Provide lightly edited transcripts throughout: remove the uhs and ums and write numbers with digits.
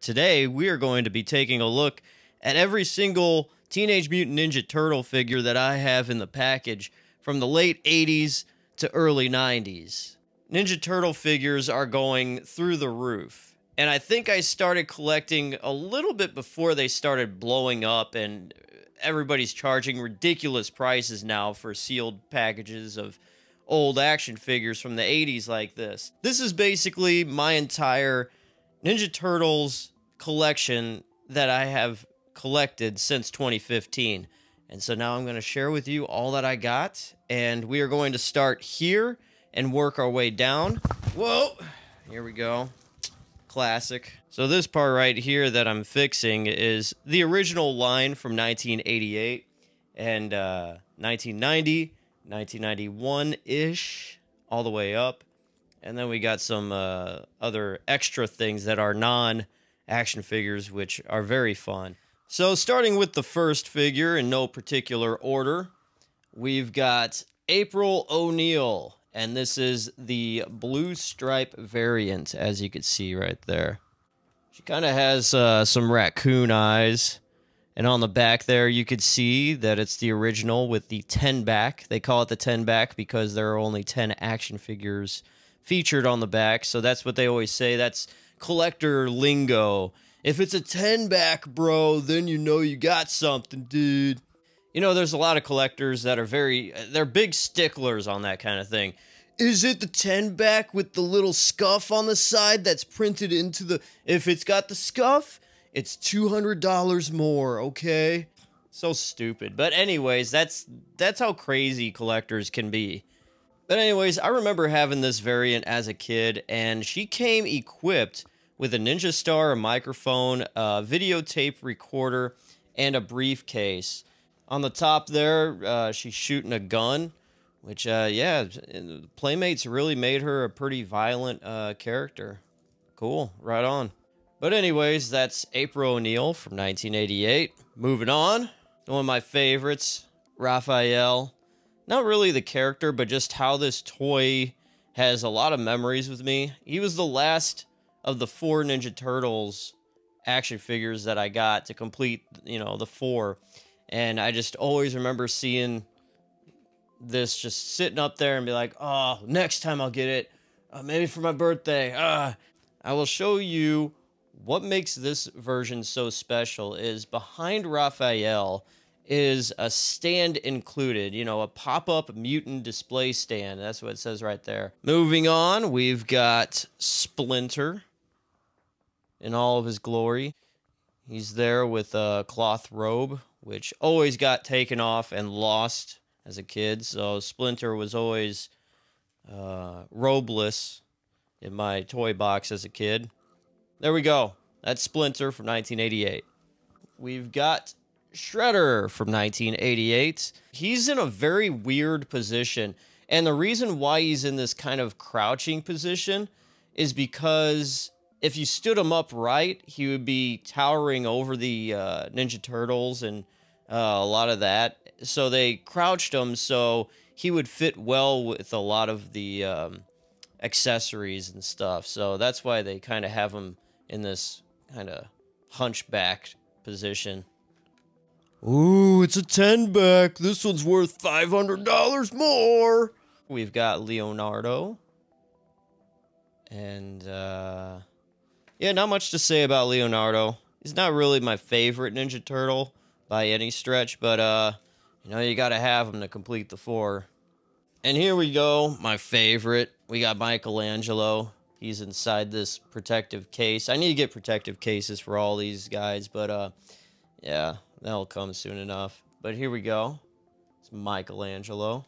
Today, we are going to be taking a look at every single Teenage Mutant Ninja Turtle figure that I have in the package from the late 80s to early 90s. Ninja Turtle figures are going through the roof, and I think I started collecting a little bit before they started blowing up and everybody's charging ridiculous prices now for sealed packages of old action figures from the 80s like this. This is basically my entire Ninja Turtles collection that I have collected since 2015. And so now I'm going to share with you all that I got, and we are going to start here and work our way down. Whoa, here we go. Classic. So this part right here that I'm fixing is the original line from 1988 and 1990, 1991-ish, all the way up. And then we got some other extra things that are non-action figures, which are very fun. So starting with the first figure in no particular order, we've got April O'Neil. And this is the blue stripe variant, as you can see right there. She kind of has some raccoon eyes. And on the back there, you could see that it's the original with the 10 back. They call it the 10 back because there are only 10 action figures featured on the back. So that's what they always say. That's collector lingo. If it's a 10 back, bro, then you know you got something, dude. You know, there's a lot of collectors that are they're big sticklers on that kind of thing. Is it the 10 back with the little scuff on the side that's printed into the... If it's got the scuff, it's $200 more, okay? So stupid. But anyways, that's how crazy collectors can be. But anyways, I remember having this variant as a kid, and she came equipped with a Ninja Star, a microphone, a videotape recorder, and a briefcase. On the top there, she's shooting a gun, which, yeah, Playmates really made her a pretty violent character. Cool, right on. But anyways, that's April O'Neil from 1988. Moving on, one of my favorites, Raphael. Not really the character, but just how this toy has a lot of memories with me. He was the last of the 4 Ninja Turtles action figures that I got to complete, you know, the 4. And I just always remember seeing this just sitting up there and be like, oh, next time I'll get it. Maybe for my birthday. I will show you what makes this version so special is behind Raphael is a stand included. You know, a pop-up mutant display stand. That's what it says right there. Moving on, we've got Splinter in all of his glory. He's there with a cloth robe, which always got taken off and lost as a kid. So Splinter was always robeless in my toy box as a kid. There we go. That's Splinter from 1988. We've got Shredder from 1988. He's in a very weird position. And the reason why he's in this kind of crouching position is because if you stood him upright, he would be towering over the Ninja Turtles and a lot of that. So they crouched him so he would fit well with a lot of the accessories and stuff. So that's why they kind of have him in this kind of hunchbacked position. Ooh, it's a 10 back. This one's worth $500 more. We've got Leonardo. And, yeah, not much to say about Leonardo. He's not really my favorite Ninja Turtle by any stretch, but, you know, you gotta have him to complete the 4. And here we go, my favorite. We got Michelangelo. He's inside this protective case. I need to get protective cases for all these guys, but, yeah, that'll come soon enough. But here we go. It's Michelangelo.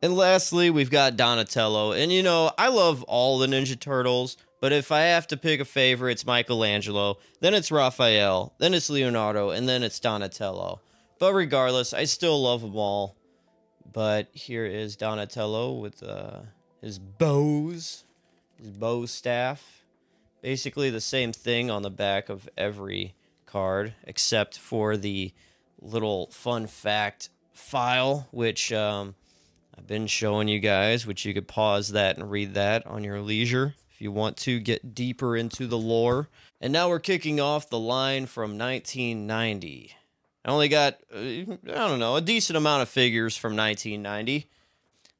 And lastly, we've got Donatello. And, you know, I love all the Ninja Turtles, but if I have to pick a favorite, it's Michelangelo. Then it's Raphael. Then it's Leonardo. And then it's Donatello. But regardless, I still love them all. But here is Donatello with his bows. His bow staff. Basically the same thing on the back of every card, except for the little fun fact file, which I've been showing you guys, which you could pause that and read that on your leisure if you want to get deeper into the lore. And now we're kicking off the line from 1990. I only got, I don't know, a decent amount of figures from 1990.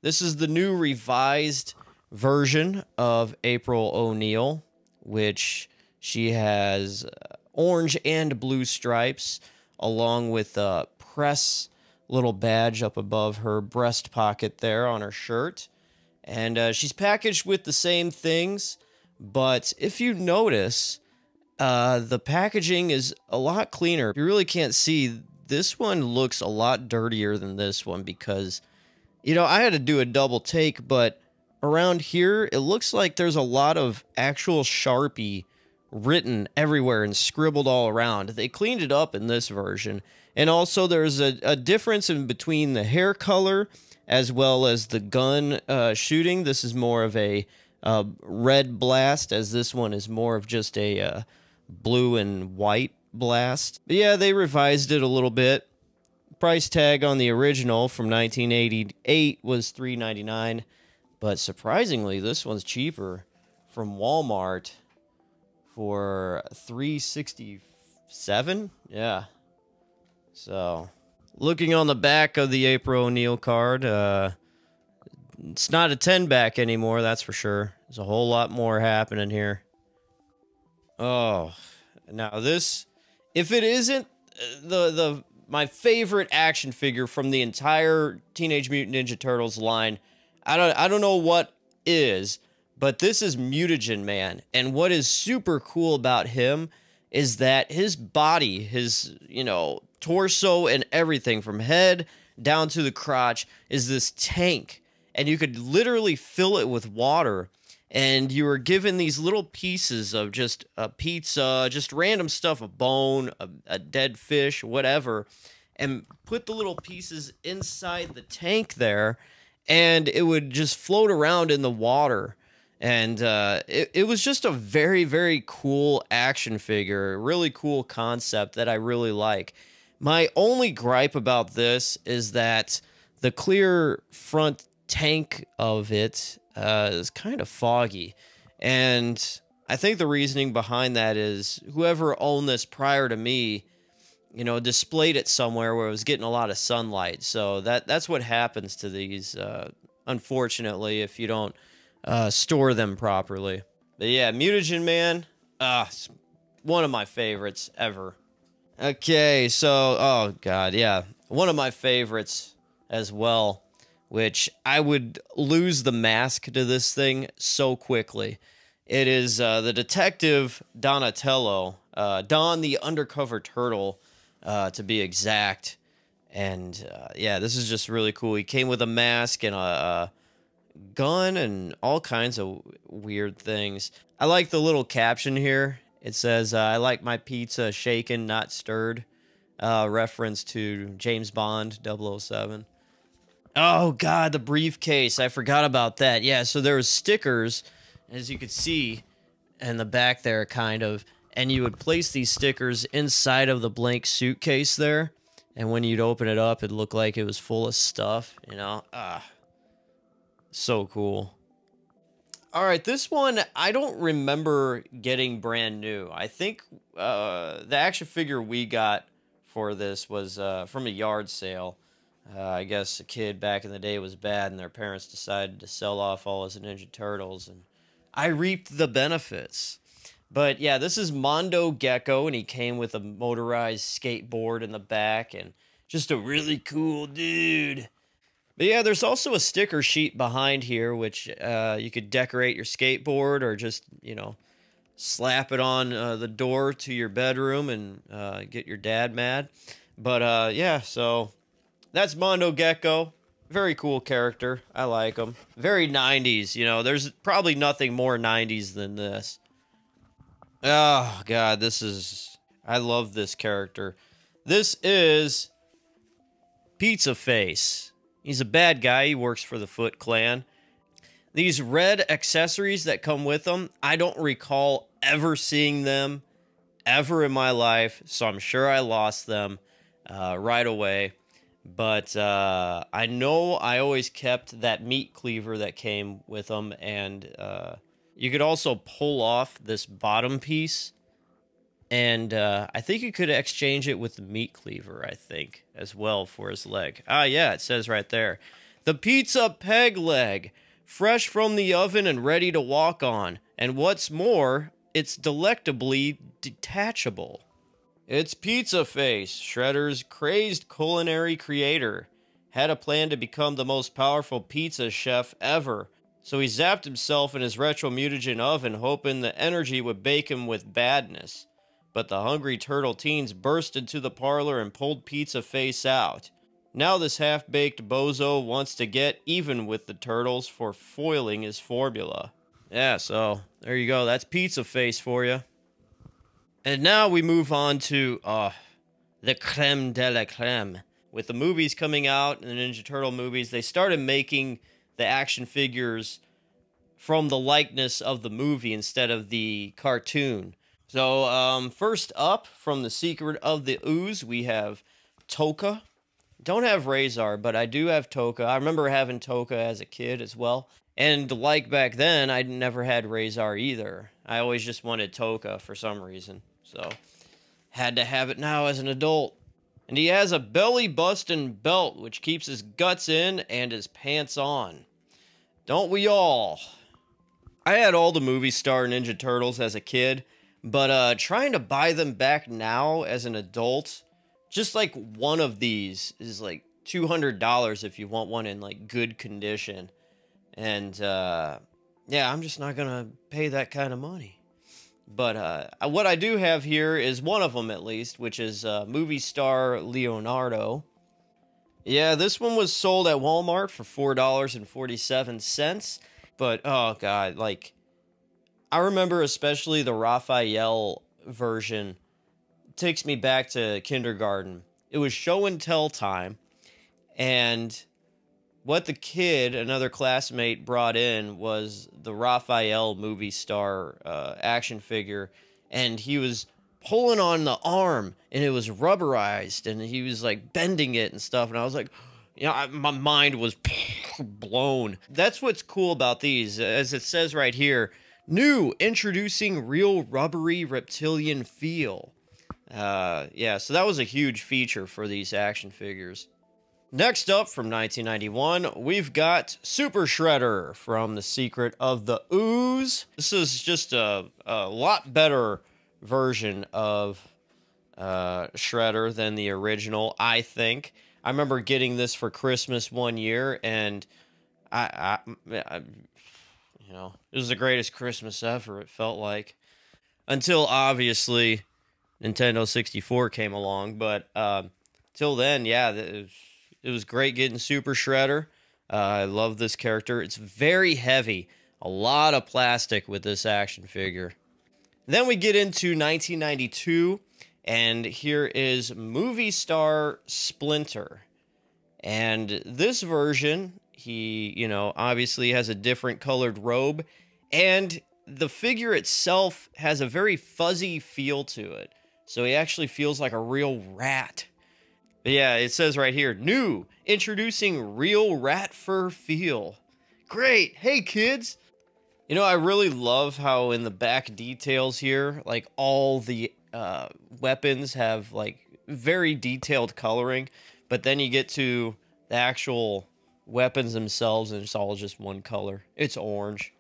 This is the new revised version of April O'Neil, which she has orange and blue stripes, along with a press little badge up above her breast pocket there on her shirt. And she's packaged with the same things, but if you notice, the packaging is a lot cleaner. You really can't see. This one looks a lot dirtier than this one because, you know, I had to do a double take, but around here, it looks like there's a lot of actual Sharpie written everywhere and scribbled all around. They cleaned it up in this version. And also there's a difference in between the hair color as well as the gun shooting. This is more of a red blast, as this one is more of just a blue and white blast. But yeah, they revised it a little bit. Price tag on the original from 1988 was $3.99, but surprisingly, this one's cheaper from Walmart for $3.67. Yeah. So, looking on the back of the April O'Neil card, it's not a 10-back anymore, that's for sure. There's a whole lot more happening here. Oh, now this, if it isn't my favorite action figure from the entire Teenage Mutant Ninja Turtles line, I don't know what is, but this is Mutagen Man. And what is super cool about him is that his body, his, you know, torso and everything from head down to the crotch is this tank. And you could literally fill it with water. And you were given these little pieces of just a pizza, just random stuff, a bone, a dead fish, whatever, and put the little pieces inside the tank there, and it would just float around in the water. And it was just a very, very cool action figure, a really cool concept that I really like. My only gripe about this is that the clear front tank of it is kind of foggy. And I think the reasoning behind that is whoever owned this prior to me, you know, displayed it somewhere where it was getting a lot of sunlight. So that's what happens to these, unfortunately, if you don't store them properly. But yeah, Mutagen Man, it's one of my favorites ever. Okay, so, oh god, yeah, one of my favorites as well, which I would lose the mask to this thing so quickly. It is the Detective Donatello, Don the Undercover Turtle, to be exact. And yeah, this is just really cool. He came with a mask and a gun and all kinds of weird things. I like the little caption here. It says, I like my pizza shaken, not stirred. Reference to James Bond 007. Oh, God, the briefcase. I forgot about that. Yeah, so there was stickers, as you could see, in the back there, kind of. And you would place these stickers inside of the blank suitcase there. And when you'd open it up, it looked like it was full of stuff, you know? So cool. All right, this one, I don't remember getting brand new. I think the action figure we got for this was from a yard sale. I guess a kid back in the day was bad, and their parents decided to sell off all his Ninja Turtles, and I reaped the benefits. But yeah, this is Mondo Gecko, and he came with a motorized skateboard in the back, and just a really cool dude. But yeah, there's also a sticker sheet behind here, which you could decorate your skateboard or just, you know, slap it on the door to your bedroom and get your dad mad. But yeah, so that's Mondo Gecko. Very cool character. I like him. Very 90s, you know. There's probably nothing more 90s than this. Oh, God, this is... I love this character. This is Pizza Face. He's a bad guy. He works for the Foot Clan. These red accessories that come with them, I don't recall ever seeing them ever in my life, so I'm sure I lost them right away. But I know I always kept that meat cleaver that came with them, and You could also pull off this bottom piece, and I think you could exchange it with the meat cleaver, I think, as well for his leg. Ah, yeah, it says right there. The pizza peg leg, fresh from the oven and ready to walk on. And what's more, it's delectably detachable. It's Pizza Face, Shredder's crazed culinary creator. Had a plan to become the most powerful pizza chef ever, so he zapped himself in his retro mutagen oven hoping the energy would bake him with badness. But the hungry turtle teens burst into the parlor and pulled Pizza Face out. Now this half-baked bozo wants to get even with the turtles for foiling his formula. Yeah, so there you go. That's Pizza Face for you. And now we move on to the creme de la creme. With the movies coming out, the Ninja Turtle movies, they started making the action figures from the likeness of the movie instead of the cartoon. So, first up, from The Secret of the Ooze, we have Toka. Don't have Razor, but I do have Toka. I remember having Toka as a kid as well. And like back then, I never had Razor either. I always just wanted Toka for some reason. So, had to have it now as an adult. And he has a belly-busting belt, which keeps his guts in and his pants on. Don't we all? I had all the movie star Ninja Turtles as a kid, but trying to buy them back now as an adult, just like one of these is like $200 if you want one in like good condition. And yeah, I'm just not gonna pay that kind of money. But what I do have here is one of them at least, which is movie star Leonardo. Yeah, this one was sold at Walmart for $4.47. But, oh god, like, I remember especially the Raphael version takes me back to kindergarten. It was show and tell time, and what the kid, another classmate, brought in was the Raphael movie star action figure, and he was pulling on the arm, and it was rubberized, and he was like bending it and stuff, and I was like, you know, my mind was blown. That's what's cool about these, as it says right here, new, introducing real rubbery reptilian feel. Yeah, so that was a huge feature for these action figures. Next up, from 1991, we've got Super Shredder from The Secret of the Ooze. This is just a lot better version of Shredder than the original, I think. I remember getting this for Christmas one year, and I you know, it was the greatest Christmas ever, it felt like. Until, obviously, Nintendo 64 came along, but till then, yeah, it was great getting Super Shredder. I love this character. It's very heavy. A lot of plastic with this action figure. Then we get into 1992, and here is movie star Splinter. And this version, he, you know, obviously has a different colored robe, and the figure itself has a very fuzzy feel to it. So he actually feels like a real rat. But yeah, it says right here, new, introducing real rat fur feel. Great, hey kids! You know, I really love how in the back details here, like all the weapons have like very detailed coloring, but then you get to the actual weapons themselves and it's all just one color. It's orange.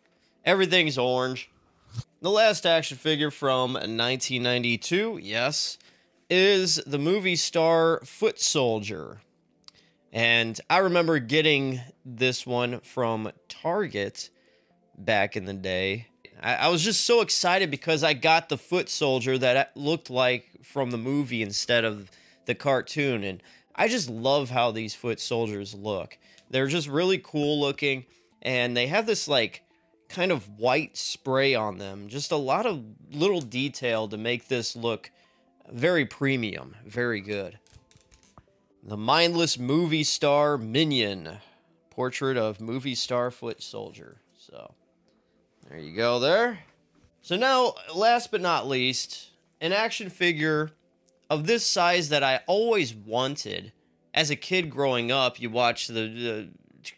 Everything's orange. The last action figure from 1992, yes, is the movie star Foot Soldier. And I remember getting this one from Target back in the day. I was just so excited because I got the Foot Soldier that looked like from the movie instead of the cartoon. And I just love how these Foot Soldiers look. They're just really cool looking. And they have this like kind of white spray on them. Just a lot of little detail to make this look very premium. Very good. The mindless movie star Minion. Portrait of movie star Foot Soldier. So, there you go there. So now, last but not least, an action figure of this size that I always wanted. As a kid growing up, you watch the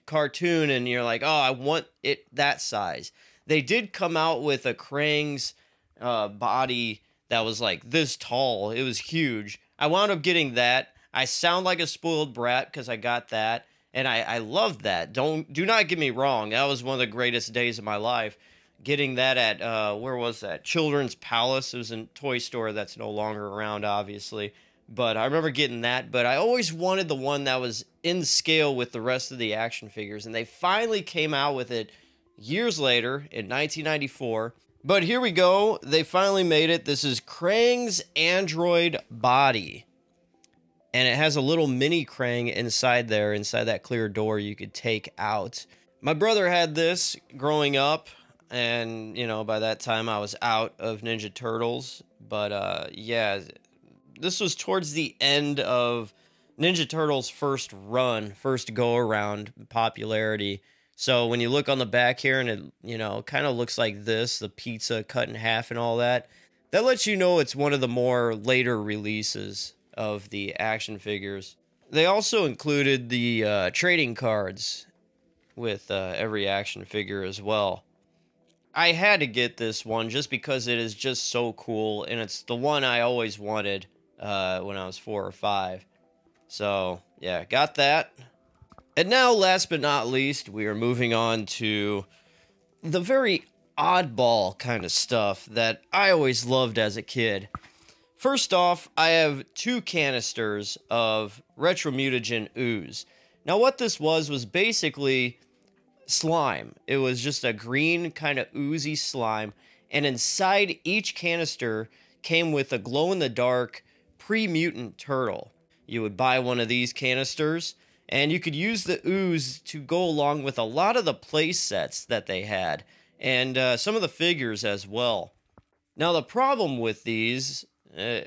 cartoon and you're like, oh, I want it that size. They did come out with a Krang's body that was like this tall. It was huge. I wound up getting that. I sound like a spoiled brat because I got that, and I loved that. Do not get me wrong. That was one of the greatest days of my life. Getting that at where was that? Children's Palace. It was a toy store that's no longer around, obviously. But I remember getting that. But I always wanted the one that was in scale with the rest of the action figures, and they finally came out with it years later in 1994. But here we go. They finally made it. This is Krang's android body. And it has a little mini Krang inside there, inside that clear door you could take out. My brother had this growing up, and, you know, by that time I was out of Ninja Turtles. But, yeah, this was towards the end of Ninja Turtles' first run, first go-around popularity. So when you look on the back here and it, you know, kind of looks like this, the pizza cut in half and all that, that lets you know it's one of the more later releases of the action figures. They also included the trading cards with every action figure as well. I had to get this one just because it is just so cool, and it's the one I always wanted when I was 4 or 5. So, yeah, got that. And now, last but not least, we are moving on to the very oddball kind of stuff that I always loved as a kid. First off, I have 2 canisters of Retro Mutagen Ooze. Now, what this was basically slime. It was just a green kind of oozy slime, and inside each canister came with a glow-in-the-dark pre-mutant turtle. You would buy one of these canisters, and you could use the ooze to go along with a lot of the play sets that they had, and some of the figures as well. Now, the problem with these,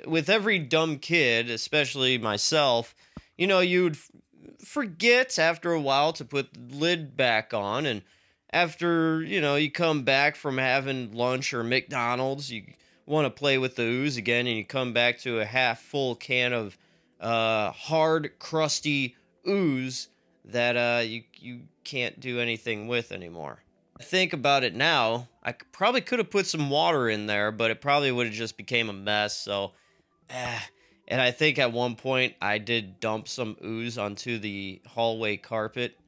with every dumb kid, especially myself, you know, you'd forget after a while to put the lid back on, and after, you know, you come back from having lunch or McDonald's, you want to play with the ooze again, and you come back to a half full can of hard, crusty ooze that you can't do anything with anymore. Think about it now, I probably could have put some water in there, but it probably would have just became a mess. So and I think at one point I did dump some ooze onto the hallway carpet,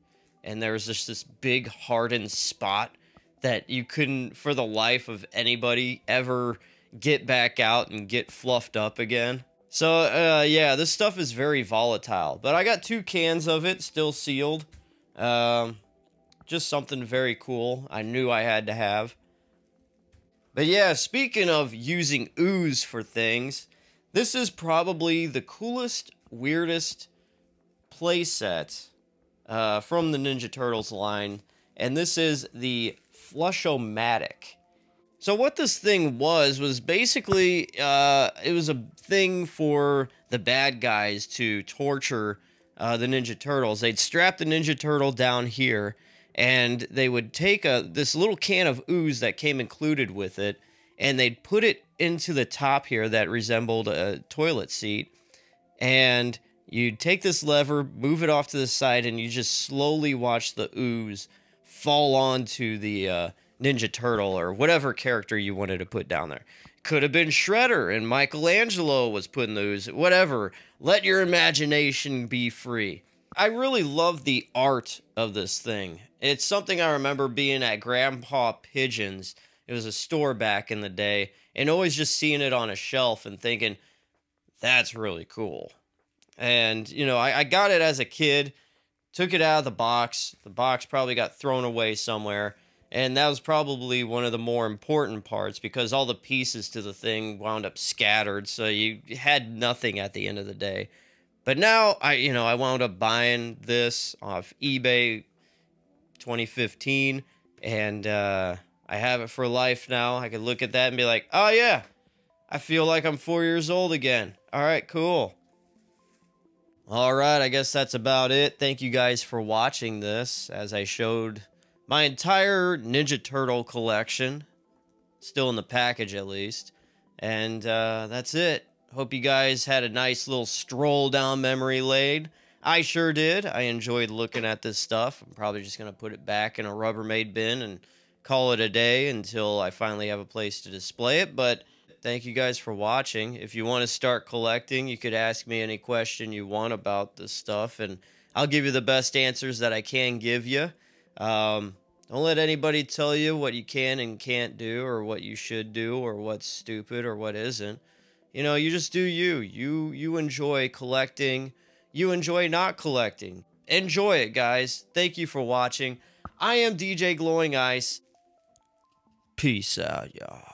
and there was just this big hardened spot that you couldn't for the life of anybody ever get back out and get fluffed up again. So, yeah, this stuff is very volatile. But I got 2 cans of it, still sealed. Just something very cool I knew I had to have. But yeah, speaking of using ooze for things, this is probably the coolest, weirdest playset from the Ninja Turtles line. And this is the Flush-O-Matic. So what this thing was basically, it was a thing for the bad guys to torture the Ninja Turtles. They'd strap the Ninja Turtle down here, and they would take this little can of ooze that came included with it, and they'd put it into the top here that resembled a toilet seat, and you'd take this lever, move it off to the side, and you just slowly watch the ooze fall onto the Ninja Turtle or whatever character you wanted to put down there. Could have been Shredder and Michelangelo was putting the ooze, whatever. Let your imagination be free. I really love the art of this thing. It's something I remember being at Grandpa Pigeon's. It was a store back in the day, and always just seeing it on a shelf and thinking, that's really cool. And, you know, I got it as a kid, took it out of the box. The box probably got thrown away somewhere. And that was probably one of the more important parts because all the pieces to the thing wound up scattered. So you had nothing at the end of the day. But now I wound up buying this off eBay 2015. And I have it for life now. I could look at that and be like, oh yeah, I feel like I'm 4 years old again. All right, cool. All right, I guess that's about it. Thank you guys for watching this as I showed my entire Ninja Turtle collection, still in the package at least, and that's it. Hope you guys had a nice little stroll down memory lane. I sure did. I enjoyed looking at this stuff. I'm probably just going to put it back in a Rubbermaid bin and call it a day until I finally have a place to display it. But thank you guys for watching. If you want to start collecting, you could ask me any question you want about this stuff, and I'll give you the best answers that I can give you. Don't let anybody tell you what you can and can't do, or what you should do, or what's stupid or what isn't. You know, you just do you. You enjoy collecting. You enjoy not collecting. Enjoy it, guys. Thank you for watching. I am DJ Glowing Ice. Peace out, y'all.